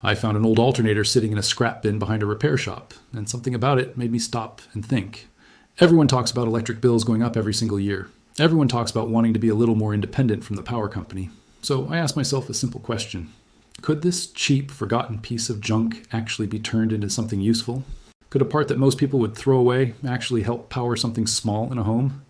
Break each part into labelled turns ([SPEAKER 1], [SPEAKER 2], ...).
[SPEAKER 1] I found an old alternator sitting in a scrap bin behind a repair shop, and something about it made me stop and think. Everyone talks about electric bills going up every single year. Everyone talks about wanting to be a little more independent from the power company. So I asked myself a simple question. Could this cheap, forgotten piece of junk actually be turned into something useful? Could a part that most people would throw away actually help power something small in a home?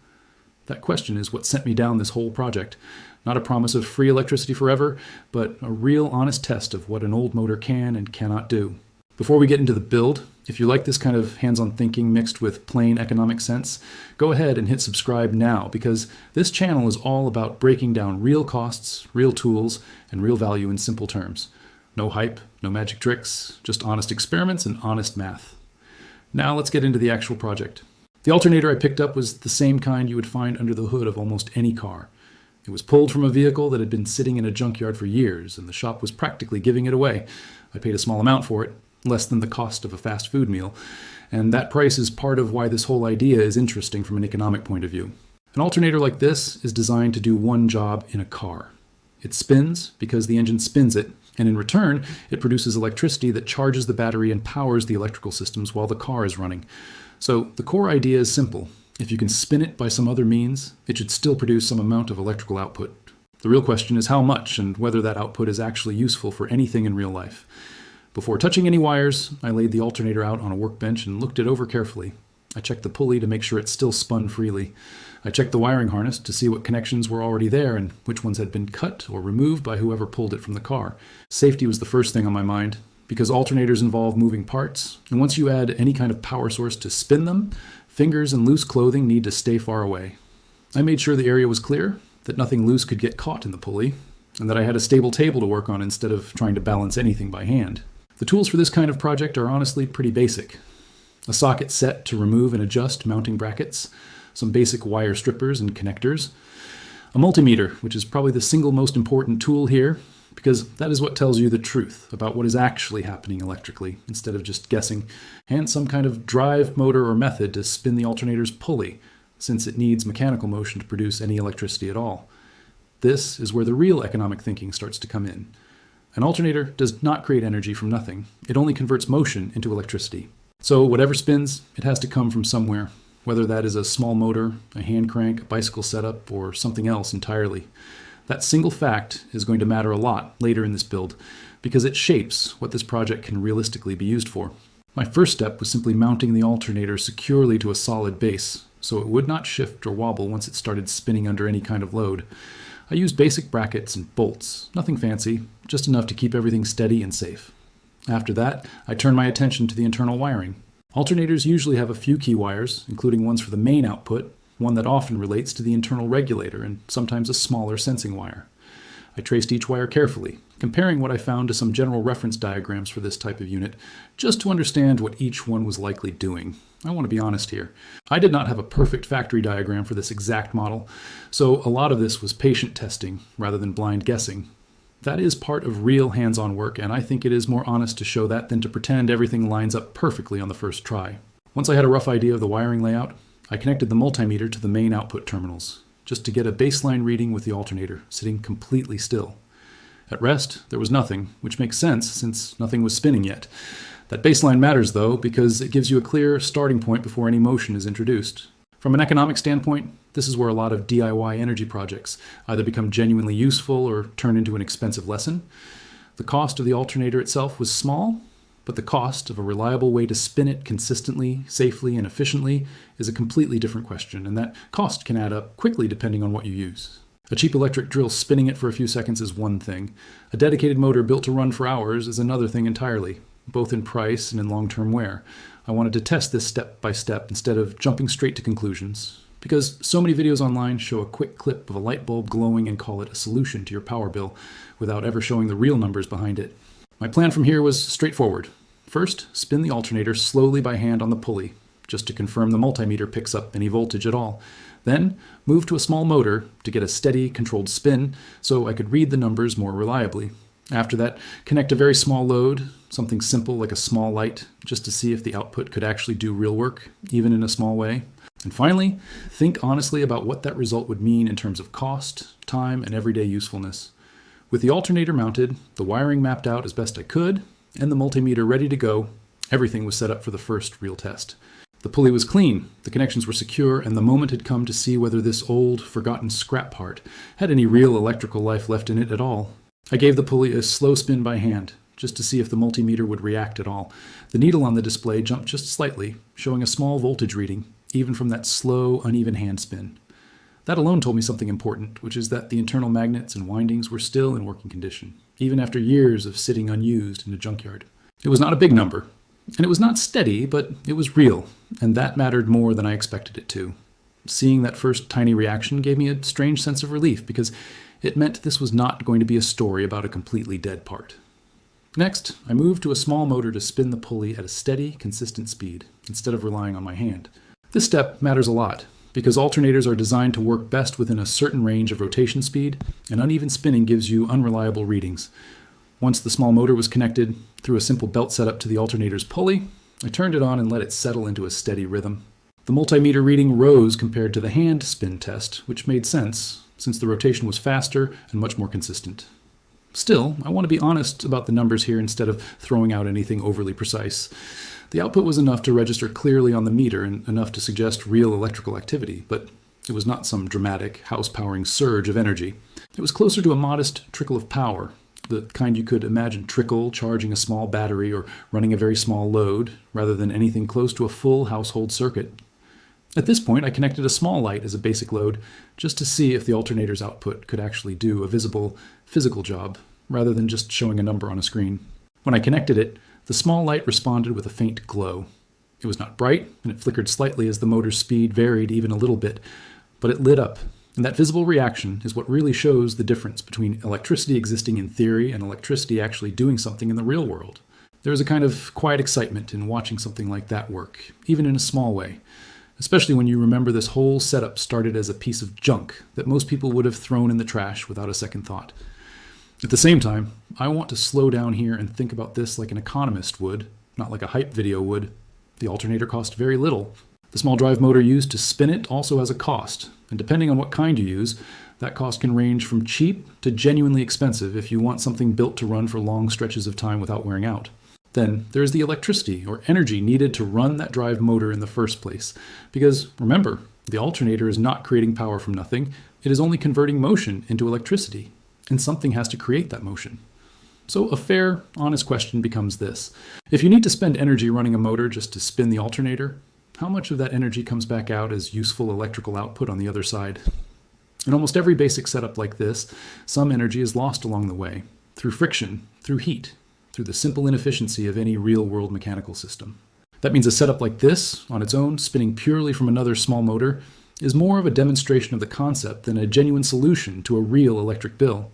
[SPEAKER 1] That question is what sent me down this whole project. Not a promise of free electricity forever, but a real honest test of what an old motor can and cannot do. Before we get into the build, if you like this kind of hands-on thinking mixed with plain economic sense, go ahead and hit subscribe now, because this channel is all about breaking down real costs, real tools, and real value in simple terms. No hype, no magic tricks, just honest experiments and honest math. Now let's get into the actual project. The alternator I picked up was the same kind you would find under the hood of almost any car. It was pulled from a vehicle that had been sitting in a junkyard for years, and the shop was practically giving it away. I paid a small amount for it, less than the cost of a fast food meal, and that price is part of why this whole idea is interesting from an economic point of view. An alternator like this is designed to do one job in a car. It spins because the engine spins it, and in return, it produces electricity that charges the battery and powers the electrical systems while the car is running. So the core idea is simple. If you can spin it by some other means, it should still produce some amount of electrical output. The real question is how much and whether that output is actually useful for anything in real life. Before touching any wires, I laid the alternator out on a workbench and looked it over carefully. I checked the pulley to make sure it still spun freely. I checked the wiring harness to see what connections were already there and which ones had been cut or removed by whoever pulled it from the car. Safety was the first thing on my mind, because alternators involve moving parts, and once you add any kind of power source to spin them, fingers and loose clothing need to stay far away. I made sure the area was clear, that nothing loose could get caught in the pulley, and that I had a stable table to work on instead of trying to balance anything by hand. The tools for this kind of project are honestly pretty basic. A socket set to remove and adjust mounting brackets, some basic wire strippers and connectors, a multimeter, which is probably the single most important tool here, because that is what tells you the truth about what is actually happening electrically, instead of just guessing, and some kind of drive, motor, or method to spin the alternator's pulley, since it needs mechanical motion to produce any electricity at all. This is where the real economic thinking starts to come in. An alternator does not create energy from nothing. It only converts motion into electricity. So whatever spins, it has to come from somewhere, whether that is a small motor, a hand crank, a bicycle setup, or something else entirely. That single fact is going to matter a lot later in this build, because it shapes what this project can realistically be used for. My first step was simply mounting the alternator securely to a solid base, so it would not shift or wobble once it started spinning under any kind of load. I used basic brackets and bolts, nothing fancy, just enough to keep everything steady and safe. After that, I turned my attention to the internal wiring. Alternators usually have a few key wires, including ones for the main output, one that often relates to the internal regulator, and sometimes a smaller sensing wire. I traced each wire carefully, comparing what I found to some general reference diagrams for this type of unit, just to understand what each one was likely doing. I want to be honest here. I did not have a perfect factory diagram for this exact model, so a lot of this was patient testing rather than blind guessing. That is part of real hands-on work, and I think it is more honest to show that than to pretend everything lines up perfectly on the first try. Once I had a rough idea of the wiring layout, I connected the multimeter to the main output terminals, just to get a baseline reading with the alternator, sitting completely still. At rest, there was nothing, which makes sense since nothing was spinning yet. That baseline matters though, because it gives you a clear starting point before any motion is introduced. From an economic standpoint, this is where a lot of DIY energy projects either become genuinely useful or turn into an expensive lesson. The cost of the alternator itself was small, but the cost of a reliable way to spin it consistently, safely, and efficiently is a completely different question, and that cost can add up quickly depending on what you use. A cheap electric drill spinning it for a few seconds is one thing. A dedicated motor built to run for hours is another thing entirely, both in price and in long-term wear. I wanted to test this step by step instead of jumping straight to conclusions, because so many videos online show a quick clip of a light bulb glowing and call it a solution to your power bill, without ever showing the real numbers behind it. My plan from here was straightforward. First, spin the alternator slowly by hand on the pulley, just to confirm the multimeter picks up any voltage at all. Then, move to a small motor to get a steady, controlled spin, so I could read the numbers more reliably. After that, connect a very small load, something simple like a small light, just to see if the output could actually do real work, even in a small way. And finally, think honestly about what that result would mean in terms of cost, time, and everyday usefulness. With the alternator mounted, the wiring mapped out as best I could, and the multimeter ready to go, everything was set up for the first real test. The pulley was clean, the connections were secure, and the moment had come to see whether this old, forgotten scrap part had any real electrical life left in it at all. I gave the pulley a slow spin by hand, just to see if the multimeter would react at all. The needle on the display jumped just slightly, showing a small voltage reading, even from that slow, uneven hand spin. That alone told me something important, which is that the internal magnets and windings were still in working condition, even after years of sitting unused in a junkyard. It was not a big number, and it was not steady, but it was real, and that mattered more than I expected it to. Seeing that first tiny reaction gave me a strange sense of relief, because it meant this was not going to be a story about a completely dead part. Next, I moved to a small motor to spin the pulley at a steady, consistent speed, instead of relying on my hand. This step matters a lot, because alternators are designed to work best within a certain range of rotation speed, and uneven spinning gives you unreliable readings. Once the small motor was connected through a simple belt setup to the alternator's pulley, I turned it on and let it settle into a steady rhythm. The multimeter reading rose compared to the hand spin test, which made sense, since the rotation was faster and much more consistent. Still, I want to be honest about the numbers here instead of throwing out anything overly precise. The output was enough to register clearly on the meter and enough to suggest real electrical activity, but it was not some dramatic, house-powering surge of energy. It was closer to a modest trickle of power, the kind you could imagine trickle charging a small battery or running a very small load, rather than anything close to a full household circuit. At this point, I connected a small light as a basic load, just to see if the alternator's output could actually do a visible, physical job, rather than just showing a number on a screen. When I connected it, the small light responded with a faint glow. It was not bright, and it flickered slightly as the motor's speed varied even a little bit, but it lit up, and that visible reaction is what really shows the difference between electricity existing in theory and electricity actually doing something in the real world. There is a kind of quiet excitement in watching something like that work, even in a small way, especially when you remember this whole setup started as a piece of junk that most people would have thrown in the trash without a second thought. At the same time, I want to slow down here and think about this like an economist would, not like a hype video would. The alternator cost very little. The small drive motor used to spin it also has a cost, and depending on what kind you use, that cost can range from cheap to genuinely expensive if you want something built to run for long stretches of time without wearing out. Then there is the electricity or energy needed to run that drive motor in the first place, because remember, the alternator is not creating power from nothing, it is only converting motion into electricity. And something has to create that motion. So a fair, honest question becomes this. If you need to spend energy running a motor just to spin the alternator, how much of that energy comes back out as useful electrical output on the other side? In almost every basic setup like this, some energy is lost along the way, through friction, through heat, through the simple inefficiency of any real-world mechanical system. That means a setup like this, on its own, spinning purely from another small motor, is more of a demonstration of the concept than a genuine solution to a real electric bill.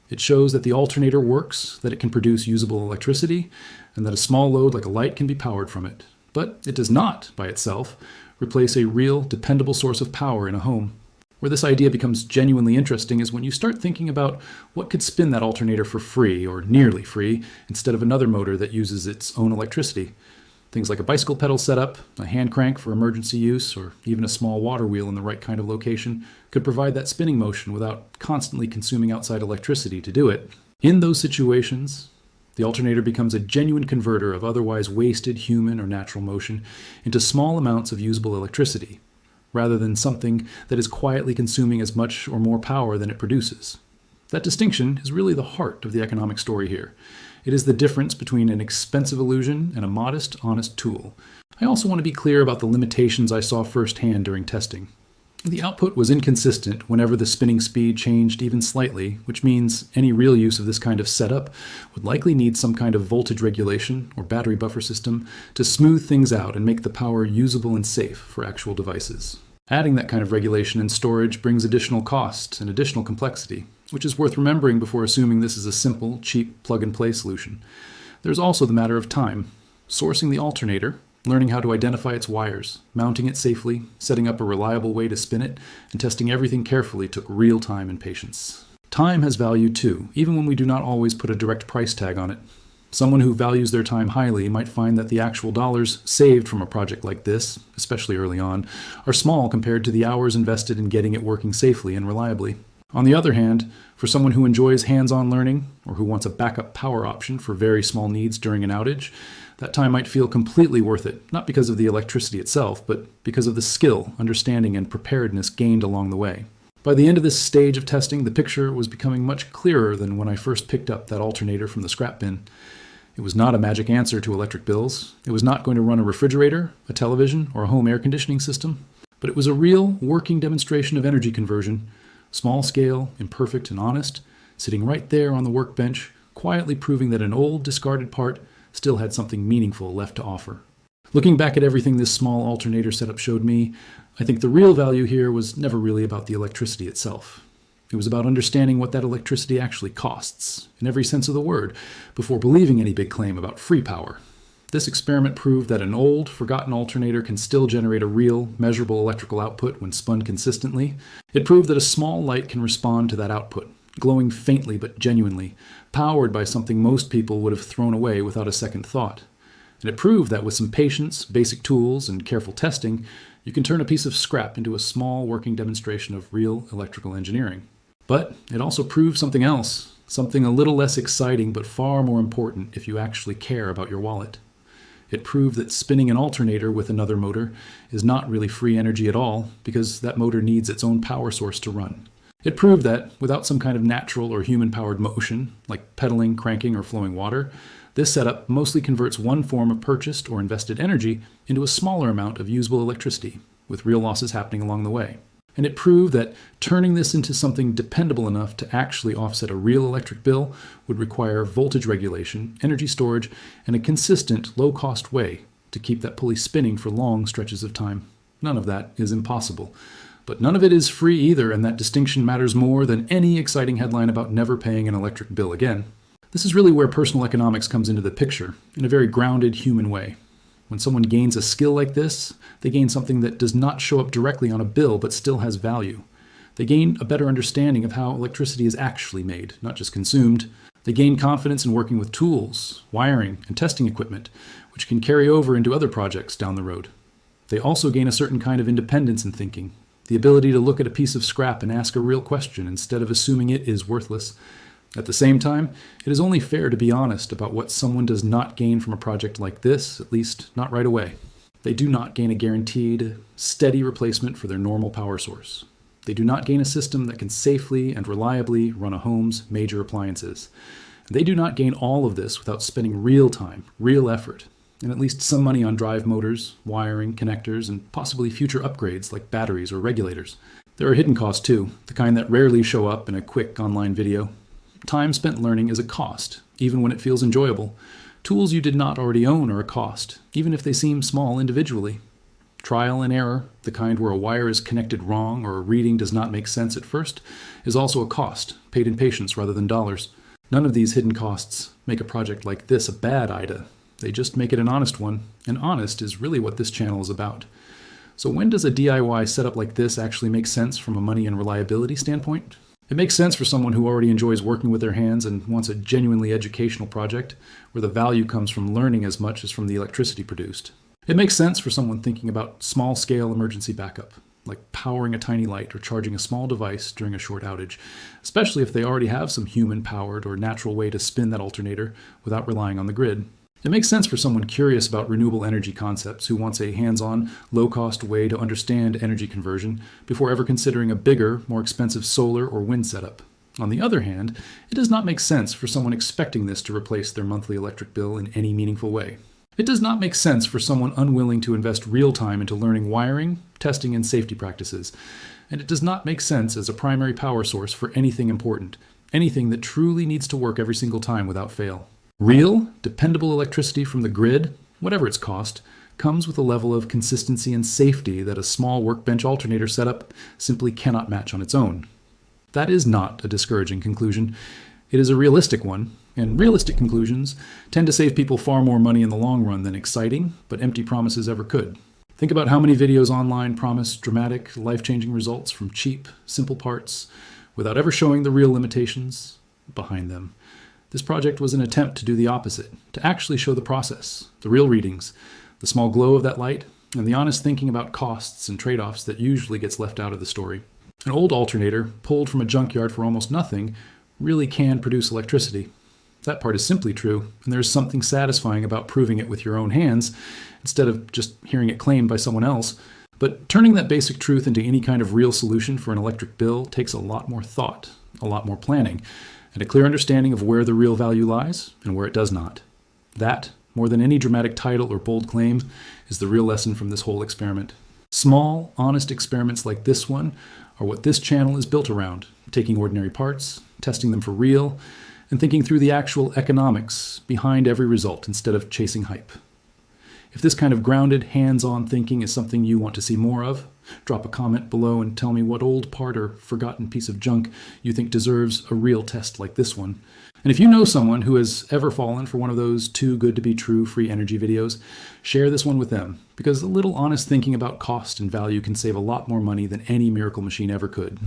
[SPEAKER 1] It shows that the alternator works, that it can produce usable electricity, and that a small load like a light can be powered from it. But it does not, by itself, replace a real, dependable source of power in a home. Where this idea becomes genuinely interesting is when you start thinking about what could spin that alternator for free, or nearly free, instead of another motor that uses its own electricity. Things like a bicycle pedal setup, a hand crank for emergency use, or even a small water wheel in the right kind of location could provide that spinning motion without constantly consuming outside electricity to do it. In those situations, the alternator becomes a genuine converter of otherwise wasted human or natural motion into small amounts of usable electricity, rather than something that is quietly consuming as much or more power than it produces. That distinction is really the heart of the economic story here. It is the difference between an expensive illusion and a modest, honest tool. I also want to be clear about the limitations I saw firsthand during testing. The output was inconsistent whenever the spinning speed changed even slightly, which means any real use of this kind of setup would likely need some kind of voltage regulation or battery buffer system to smooth things out and make the power usable and safe for actual devices. Adding that kind of regulation and storage brings additional cost and additional complexity, which is worth remembering before assuming this is a simple, cheap, plug-and-play solution. There's also the matter of time. Sourcing the alternator, learning how to identify its wires, mounting it safely, setting up a reliable way to spin it, and testing everything carefully took real time and patience. Time has value too, even when we do not always put a direct price tag on it. Someone who values their time highly might find that the actual dollars saved from a project like this, especially early on, are small compared to the hours invested in getting it working safely and reliably. On the other hand, for someone who enjoys hands-on learning or who wants a backup power option for very small needs during an outage, that time might feel completely worth it, not because of the electricity itself, but because of the skill, understanding, and preparedness gained along the way. By the end of this stage of testing, the picture was becoming much clearer than when I first picked up that alternator from the scrap bin. It was not a magic answer to electric bills. It was not going to run a refrigerator, a television, or a home air conditioning system. But it was a real, working demonstration of energy conversion, small scale, imperfect, and honest, sitting right there on the workbench, quietly proving that an old, discarded part still had something meaningful left to offer. Looking back at everything this small alternator setup showed me, I think the real value here was never really about the electricity itself. It was about understanding what that electricity actually costs, in every sense of the word, before believing any big claim about free power. This experiment proved that an old, forgotten alternator can still generate a real, measurable electrical output when spun consistently. It proved that a small light can respond to that output, glowing faintly but genuinely, powered by something most people would have thrown away without a second thought. And it proved that with some patience, basic tools, and careful testing, you can turn a piece of scrap into a small working demonstration of real electrical engineering. But it also proved something else, something a little less exciting but far more important if you actually care about your wallet. It proved that spinning an alternator with another motor is not really free energy at all, because that motor needs its own power source to run. It proved that, without some kind of natural or human-powered motion, like pedaling, cranking, or flowing water, this setup mostly converts one form of purchased or invested energy into a smaller amount of usable electricity, with real losses happening along the way. And it proved that turning this into something dependable enough to actually offset a real electric bill would require voltage regulation, energy storage, and a consistent, low-cost way to keep that pulley spinning for long stretches of time. None of that is impossible. But none of it is free either, and that distinction matters more than any exciting headline about never paying an electric bill again. This is really where personal economics comes into the picture, in a very grounded, human way. When someone gains a skill like this, they gain something that does not show up directly on a bill but still has value. They gain a better understanding of how electricity is actually made, not just consumed. They gain confidence in working with tools, wiring, and testing equipment, which can carry over into other projects down the road. They also gain a certain kind of independence in thinking, the ability to look at a piece of scrap and ask a real question instead of assuming it is worthless. At the same time, it is only fair to be honest about what someone does not gain from a project like this, at least not right away. They do not gain a guaranteed, steady replacement for their normal power source. They do not gain a system that can safely and reliably run a home's major appliances. They do not gain all of this without spending real time, real effort, and at least some money on drive motors, wiring, connectors, and possibly future upgrades like batteries or regulators. There are hidden costs too, the kind that rarely show up in a quick online video. Time spent learning is a cost, even when it feels enjoyable. Tools you did not already own are a cost, even if they seem small individually. Trial and error, the kind where a wire is connected wrong or a reading does not make sense at first, is also a cost, paid in patience rather than dollars. None of these hidden costs make a project like this a bad idea. They just make it an honest one, and honest is really what this channel is about. So when does a DIY setup like this actually make sense from a money and reliability standpoint? It makes sense for someone who already enjoys working with their hands and wants a genuinely educational project where the value comes from learning as much as from the electricity produced. It makes sense for someone thinking about small-scale emergency backup, like powering a tiny light or charging a small device during a short outage, especially if they already have some human-powered or natural way to spin that alternator without relying on the grid. It makes sense for someone curious about renewable energy concepts who wants a hands-on, low-cost way to understand energy conversion before ever considering a bigger, more expensive solar or wind setup. On the other hand, it does not make sense for someone expecting this to replace their monthly electric bill in any meaningful way. It does not make sense for someone unwilling to invest real time into learning wiring, testing, and safety practices. And it does not make sense as a primary power source for anything important, anything that truly needs to work every single time without fail. Real, dependable electricity from the grid, whatever its cost, comes with a level of consistency and safety that a small workbench alternator setup simply cannot match on its own. That is not a discouraging conclusion. It is a realistic one, and realistic conclusions tend to save people far more money in the long run than exciting but empty promises ever could. Think about how many videos online promise dramatic, life-changing results from cheap, simple parts without ever showing the real limitations behind them. This project was an attempt to do the opposite, to actually show the process, the real readings, the small glow of that light, and the honest thinking about costs and trade-offs that usually gets left out of the story. An old alternator, pulled from a junkyard for almost nothing, really can produce electricity. That part is simply true, and there's something satisfying about proving it with your own hands, instead of just hearing it claimed by someone else. But turning that basic truth into any kind of real solution for an electric bill takes a lot more thought, a lot more planning, and a clear understanding of where the real value lies and where it does not. That, more than any dramatic title or bold claim, is the real lesson from this whole experiment. Small, honest experiments like this one are what this channel is built around, taking ordinary parts, testing them for real, and thinking through the actual economics behind every result instead of chasing hype. If this kind of grounded, hands-on thinking is something you want to see more of, drop a comment below and tell me what old part or forgotten piece of junk you think deserves a real test like this one. And if you know someone who has ever fallen for one of those too good to be true free energy videos, share this one with them, because a little honest thinking about cost and value can save a lot more money than any miracle machine ever could.